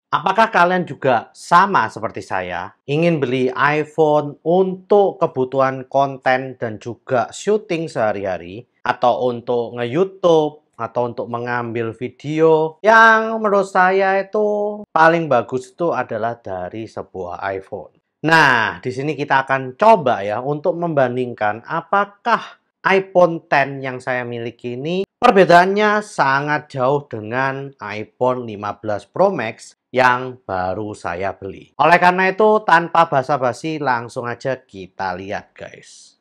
Apakah kalian juga sama seperti saya, ingin beli iPhone untuk kebutuhan konten dan juga syuting sehari-hari, atau untuk nge-YouTube, atau untuk mengambil video yang menurut saya itu paling bagus itu adalah dari sebuah iPhone. Nah, di sini kita akan coba ya untuk membandingkan apakah iPhone X yang saya miliki ini perbedaannya sangat jauh dengan iPhone 15 Pro Max yang baru saya beli. Oleh karena itu, tanpa basa-basi langsung aja kita lihat, guys.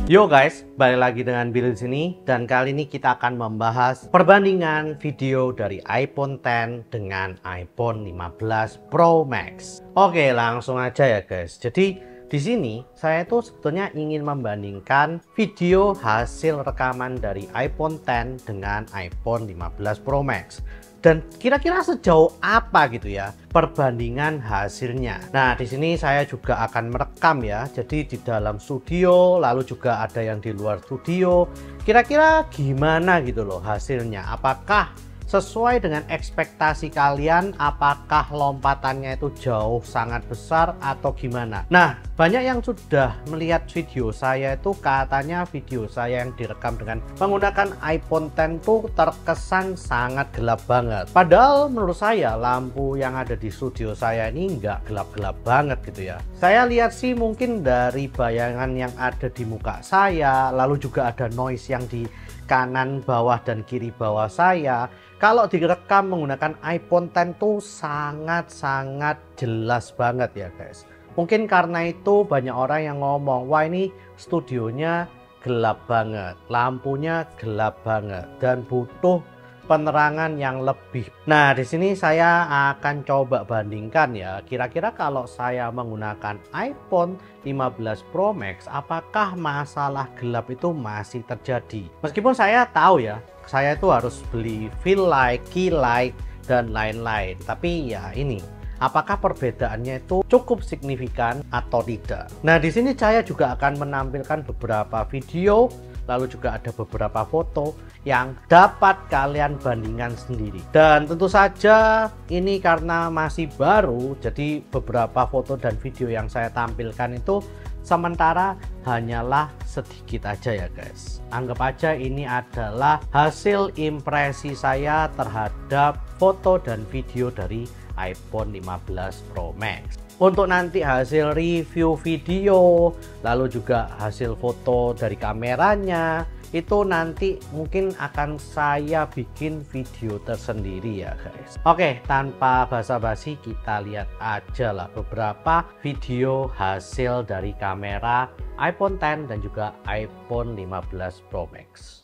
Yo guys, balik lagi dengan Bill di sini dan kali ini kita akan membahas perbandingan video dari iPhone X dengan iPhone 15 Pro Max. Oke, langsung aja ya guys. Jadi di sini saya tuh sebetulnya ingin membandingkan video hasil rekaman dari iPhone X dengan iPhone 15 Pro Max. Dan kira-kira sejauh apa gitu ya perbandingan hasilnya. Nah, di sini saya juga akan merekam ya. Jadi di dalam studio, lalu juga ada yang di luar studio. Kira-kira gimana gitu loh hasilnya? Apakah sesuai dengan ekspektasi kalian? Apakah lompatannya itu jauh sangat besar atau gimana? Nah, banyak yang sudah melihat video saya itu katanya video saya yang direkam dengan menggunakan iPhone X itu terkesan sangat gelap banget. Padahal menurut saya lampu yang ada di studio saya ini nggak gelap-gelap banget gitu ya. Saya lihat sih mungkin dari bayangan yang ada di muka saya, lalu juga ada noise yang di kanan bawah dan kiri bawah saya. Kalau direkam menggunakan iPhone X tuh sangat-sangat jelas banget ya guys. Mungkin karena itu banyak orang yang ngomong, wah ini studionya gelap banget, lampunya gelap banget dan butuh penerangan yang lebih. Nah, di sini saya akan coba bandingkan ya. Kira-kira kalau saya menggunakan iPhone 15 Pro Max, apakah masalah gelap itu masih terjadi? Meskipun saya tahu ya, saya itu harus beli fill light, key light, dan lain-lain. Tapi ya ini, apakah perbedaannya itu cukup signifikan atau tidak? Nah, di sini saya juga akan menampilkan beberapa video, lalu juga ada beberapa foto yang dapat kalian bandingkan sendiri. Dan tentu saja ini karena masih baru, jadi beberapa foto dan video yang saya tampilkan itu sementara hanyalah sedikit aja ya guys. Anggap aja ini adalah hasil impresi saya terhadap foto dan video dari iPhone 15 Pro Max. Untuk nanti hasil review video, lalu juga hasil foto dari kameranya, itu nanti mungkin akan saya bikin video tersendiri ya guys. Oke, tanpa basa-basi kita lihat aja lah beberapa video hasil dari kamera iPhone X dan juga iPhone 15 Pro Max.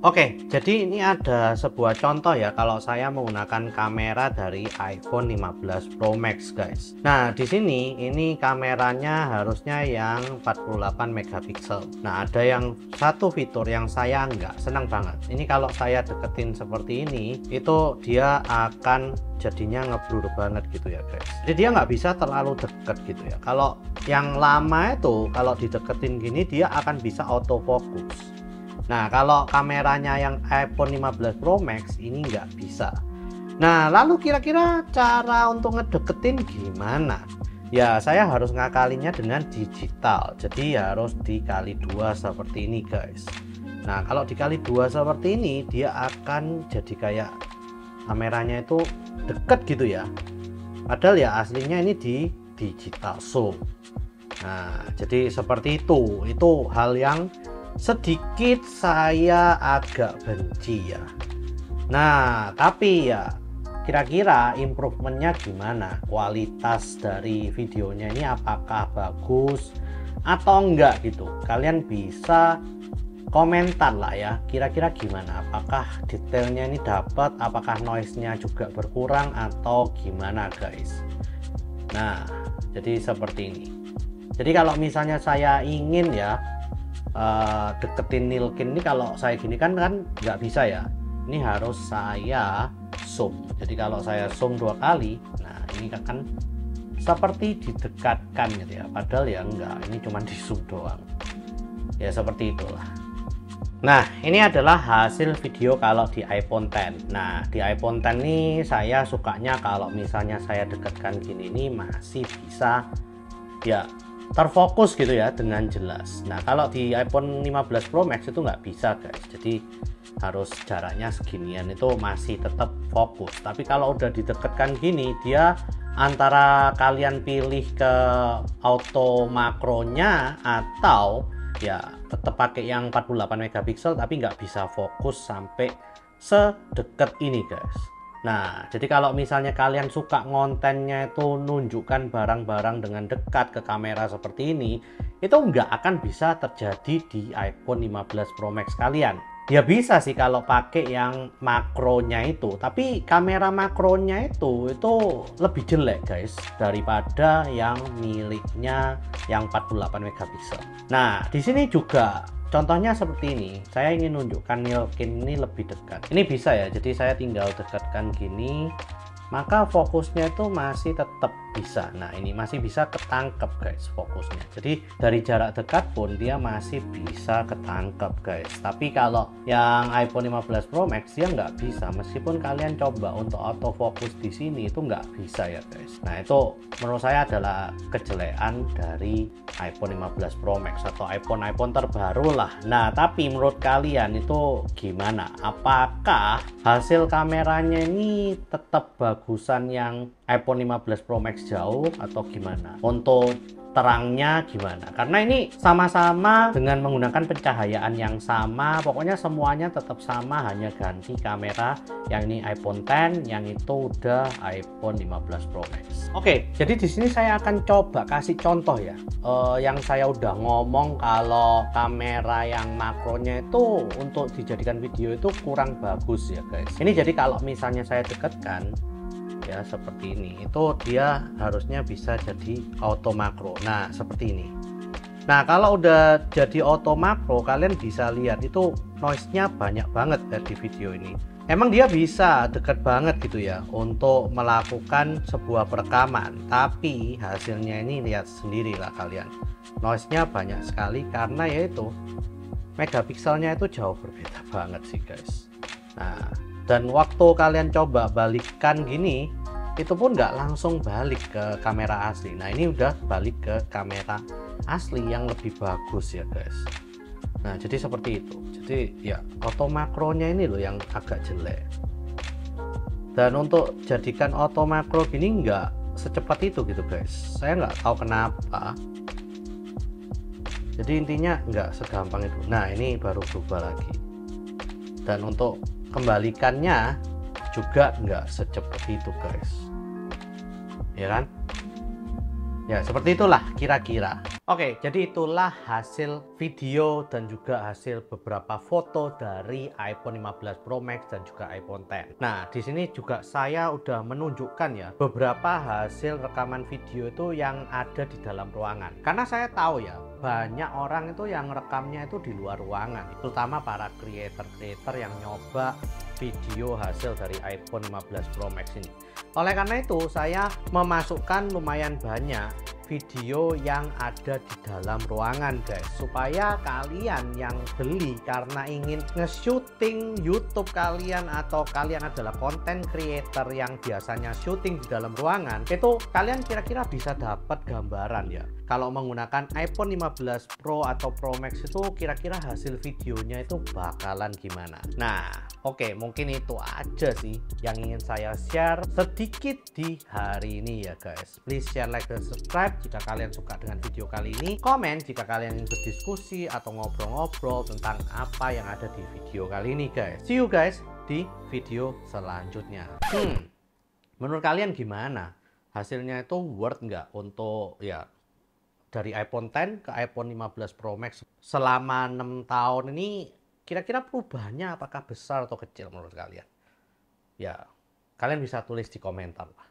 Oke, jadi ini ada sebuah contoh ya kalau saya menggunakan kamera dari iPhone 15 Pro Max, guys. Nah, di sini ini kameranya harusnya yang 48 megapiksel. Nah, ada yang satu fitur yang saya nggak senang banget. Ini kalau saya deketin seperti ini, itu dia akan jadinya ngeblur banget gitu ya, guys. Jadi dia nggak bisa terlalu deket gitu ya. Kalau yang lama itu kalau dideketin gini dia akan bisa autofocus. Nah, kalau kameranya yang iPhone 15 Pro Max ini nggak bisa. Nah, lalu kira-kira cara untuk ngedeketin gimana? Ya, saya harus ngakalinya dengan digital. Jadi harus dikali dua seperti ini, guys. Nah, kalau dikali dua seperti ini, dia akan jadi kayak kameranya itu deket gitu ya. Padahal ya aslinya ini di digital zoom. Nah, jadi seperti itu. Itu hal yang sedikit saya agak benci ya. Nah, tapi ya kira-kira improvementnya gimana? Kualitas dari videonya ini apakah bagus atau enggak gitu? Kalian bisa komentar lah ya, kira-kira gimana? Apakah detailnya ini dapat? Apakah noise-nya juga berkurang atau gimana, guys? Nah, jadi seperti ini. Jadi kalau misalnya saya ingin ya deketin nilkin ini, kalau saya gini kan nggak bisa ya, ini harus saya zoom. Jadi kalau saya zoom 2 kali, nah ini akan seperti didekatkan gitu ya, padahal ya enggak, ini cuma di zoom doang ya, seperti itulah. Nah, ini adalah hasil video kalau di iPhone X. Nah, di iPhone X ini saya sukanya kalau misalnya saya dekatkan gini, ini masih bisa ya terfokus gitu ya dengan jelas. Nah, kalau di iPhone 15 Pro Max itu nggak bisa, guys. Jadi harus jaraknya seginian itu masih tetap fokus. Tapi kalau udah didekatkan gini, dia antara kalian pilih ke auto makronya atau ya tetap pakai yang 48 megapiksel tapi nggak bisa fokus sampai sedekat ini, guys. Nah, jadi kalau misalnya kalian suka kontennya itu nunjukkan barang-barang dengan dekat ke kamera seperti ini, itu nggak akan bisa terjadi di iPhone 15 Pro Max kalian. Ya bisa sih kalau pakai yang makronya itu, tapi kamera makronya itu lebih jelek, guys, daripada yang miliknya yang 48 megapiksel. Nah, di sini juga contohnya seperti ini. Saya ingin nunjukkan nilkin ini lebih dekat. Ini bisa ya, jadi saya tinggal dekatkan gini, maka fokusnya itu masih tetap bisa. Nah, ini masih bisa ketangkep, guys, fokusnya. Jadi dari jarak dekat pun dia masih bisa ketangkep, guys. Tapi kalau yang iPhone 15 Pro Max dia nggak bisa, meskipun kalian coba untuk autofocus di sini itu nggak bisa ya, guys. Nah, itu menurut saya adalah kejelekan dari iPhone 15 Pro Max atau iPhone terbaru lah. Nah, tapi menurut kalian itu gimana? Apakah hasil kameranya ini tetap bagusan yang iPhone 15 Pro Max jauh atau gimana? Untuk terangnya gimana? Karena ini sama-sama dengan menggunakan pencahayaan yang sama, pokoknya semuanya tetap sama, hanya ganti kamera. Yang ini iPhone X, yang itu udah iPhone 15 Pro Max. Oke, jadi di sini saya akan coba kasih contoh ya. Yang saya udah ngomong kalau kamera yang makronya itu untuk dijadikan video itu kurang bagus ya, guys. Ini jadi kalau misalnya saya dekatkan ya seperti ini, itu dia harusnya bisa jadi auto makro. Nah, seperti ini. Nah, kalau udah jadi auto makro, kalian bisa lihat itu noise-nya banyak banget ya di video ini. Emang dia bisa deket banget gitu ya untuk melakukan sebuah perekaman, tapi hasilnya ini lihat sendirilah kalian. Noise-nya banyak sekali karena yaitu megapikselnya itu jauh berbeda banget sih, guys. Nah, dan waktu kalian coba balikkan gini, itu pun nggak langsung balik ke kamera asli. Nah ini udah balik ke kamera asli yang lebih bagus ya guys. Nah jadi seperti itu. Jadi ya auto makronya ini loh yang agak jelek. Dan untuk jadikan auto makro gini nggak secepat itu gitu guys. Saya nggak tahu kenapa. Jadi intinya nggak segampang itu. Nah ini baru berubah lagi. Dan untuk kembalikannya juga nggak secepat itu guys, ya kan? Ya seperti itulah kira-kira. Oke, jadi itulah hasil video dan juga hasil beberapa foto dari iPhone 15 Pro Max dan juga iPhone X. Nah di sini juga saya udah menunjukkan ya beberapa hasil rekaman video itu yang ada di dalam ruangan, karena saya tahu ya banyak orang itu yang rekamnya itu di luar ruangan, terutama para creator yang nyoba video hasil dari iPhone 15 Pro Max ini. Oleh karena itu saya memasukkan lumayan banyak video yang ada di dalam ruangan guys, supaya kalian yang beli karena ingin nge-shooting YouTube kalian, atau kalian adalah content creator yang biasanya syuting di dalam ruangan, itu kalian kira-kira bisa dapat gambaran ya kalau menggunakan iPhone 15 Pro atau Pro Max itu kira-kira hasil videonya itu bakalan gimana. Nah oke, mungkin itu aja sih yang ingin saya share sedikit di hari ini ya guys. Please share, like, dan subscribe jika kalian suka dengan video kali ini. Komen jika kalian ingin berdiskusi atau ngobrol-ngobrol tentang apa yang ada di video kali ini guys. See you guys di video selanjutnya. Menurut kalian gimana? Hasilnya itu worth nggak untuk ya dari iPhone X ke iPhone 15 Pro Max selama 6 tahun ini? Kira-kira perubahannya apakah besar atau kecil menurut kalian? Ya, kalian bisa tulis di komentar lah.